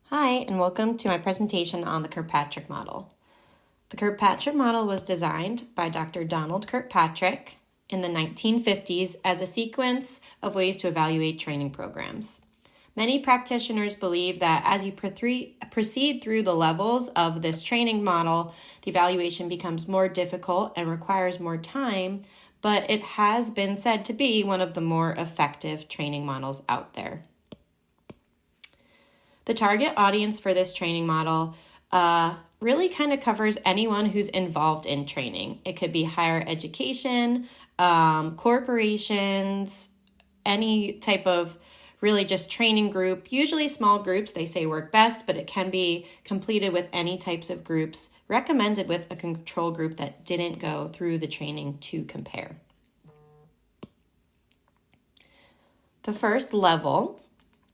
Hi, and welcome to my presentation on the Kirkpatrick model. The Kirkpatrick model was designed by Dr. Donald Kirkpatrick in the 1950s as a sequence of ways to evaluate training programs. Many practitioners believe that as you proceed through the levels of this training model, the evaluation becomes more difficult and requires more time, but it has been said to be one of the more effective training models out there. The target audience for this training model really kind of covers anyone who's involved in training. It could be higher education, corporations, any type of really just training group. Usually small groups, they say work best, but it can be completed with any types of groups, recommended with a control group that didn't go through the training to compare. The first level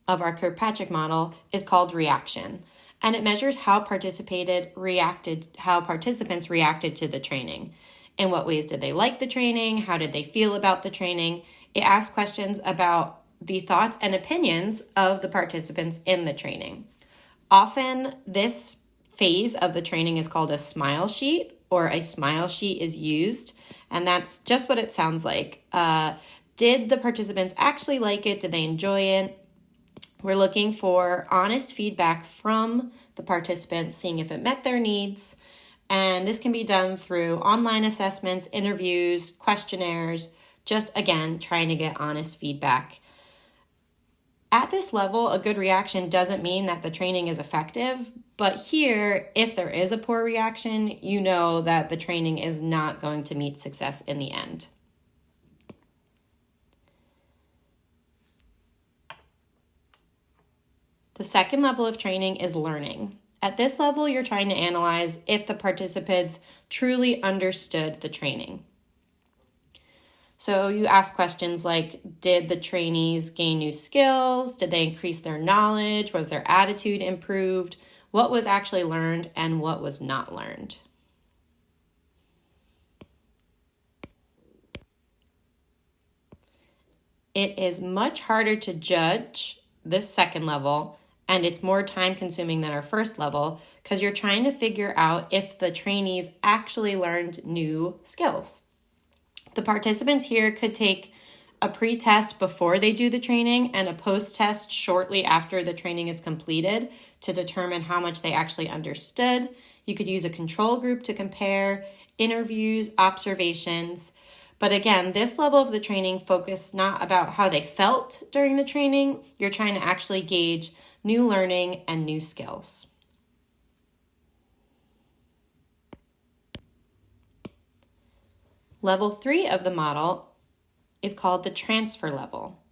of our Kirkpatrick model is called reaction, and it measures how participants reacted to the training. In what ways did they like the training? How did they feel about the training? It asks questions about the thoughts and opinions of the participants in the training. Often this phase of the training is called a smile sheet, or a smile sheet is used, and that's just what it sounds like. Did the participants actually like it? Did they enjoy it? We're looking for honest feedback from the participants, seeing if it met their needs. And this can be done through online assessments, interviews, questionnaires, just again, trying to get honest feedback. At this level, a good reaction doesn't mean that the training is effective, but here, if there is a poor reaction, you know that the training is not going to meet success in the end. The second level of training is learning. At this level, you're trying to analyze if the participants truly understood the training. So you ask questions like, did the trainees gain new skills? Did they increase their knowledge? Was their attitude improved? What was actually learned and what was not learned? It is much harder to judge this second level, and it's more time consuming than our first level because you're trying to figure out if the trainees actually learned new skills. The participants here could take a pre-test before they do the training and a post-test shortly after the training is completed to determine how much they actually understood. You could use a control group to compare, interviews, observations. But again, this level of the training focused not about how they felt during the training. You're trying to actually gauge new learning and new skills. Level 3 of the model is called the transfer level.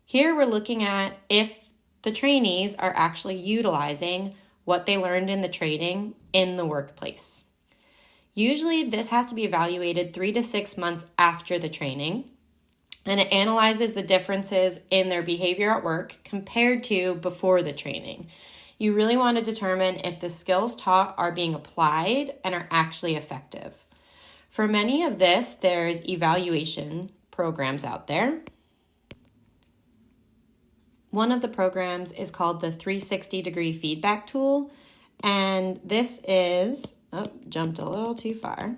Here we're looking at if the trainees are actually utilizing what they learned in the training in the workplace. Usually this has to be evaluated 3 to 6 months after the training, and it analyzes the differences in their behavior at work compared to before the training. You really want to determine if the skills taught are being applied and are actually effective. For many of this, there's evaluation programs out there. One of the programs is called the 360-degree feedback tool, and this is, jumped a little too far.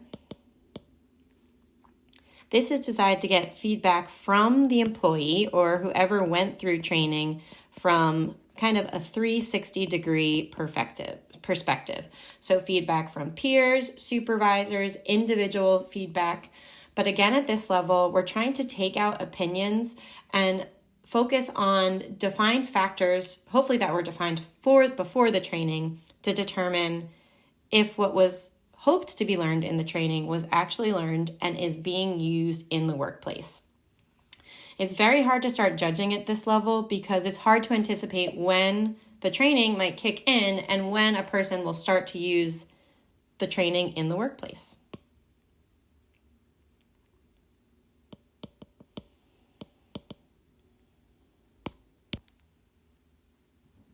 This is designed to get feedback from the employee or whoever went through training from kind of a 360-degree perspective. So feedback from peers, supervisors, individual feedback. But again, at this level, we're trying to take out opinions and focus on defined factors, hopefully that were defined before the training, to determine if what was hoped to be learned in the training was actually learned and is being used in the workplace. It's very hard to start judging at this level because it's hard to anticipate when the training might kick in and when a person will start to use the training in the workplace.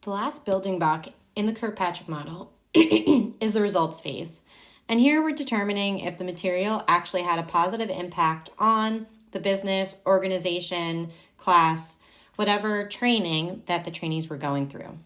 The last building block in the Kirkpatrick model is the results phase. And here we're determining if the material actually had a positive impact on the business, organization, class, whatever training that the trainees were going through.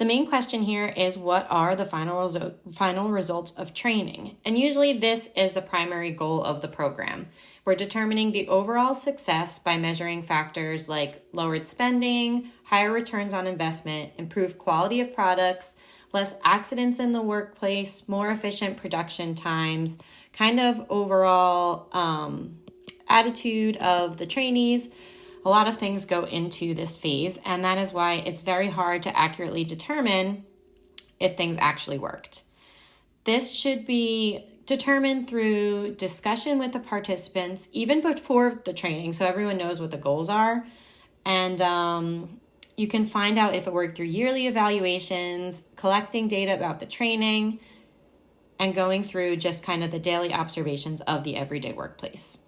The main question here is, what are the final results of training? And usually this is the primary goal of the program. We're determining the overall success by measuring factors like lowered spending, higher returns on investment, improved quality of products, less accidents in the workplace, more efficient production times, kind of overall attitude of the trainees. A lot of things go into this phase, and that is why it's very hard to accurately determine if things actually worked. This should be determined through discussion with the participants, even before the training, so everyone knows what the goals are. And you can find out if it worked through yearly evaluations, collecting data about the training, and going through just kind of the daily observations of the everyday workplace.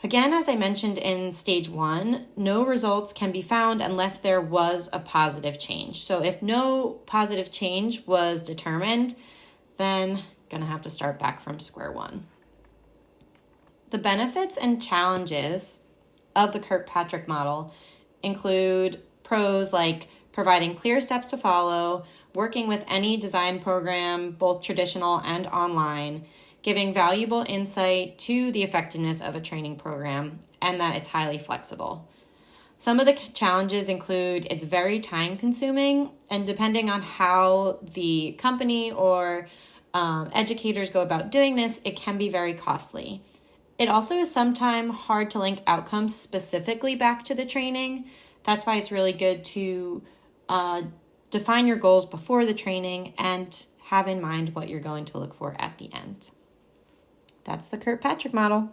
Again, as I mentioned in stage 1, no results can be found unless there was a positive change. So if no positive change was determined, then going to have to start back from square one. The benefits and challenges of the Kirkpatrick model include pros like providing clear steps to follow, working with any design program, both traditional and online, giving valuable insight to the effectiveness of a training program, and that it's highly flexible. Some of the challenges include it's very time consuming, and depending on how the company or educators go about doing this, it can be very costly. It also is sometimes hard to link outcomes specifically back to the training. That's why it's really good to define your goals before the training and have in mind what you're going to look for at the end. That's the Kirkpatrick model.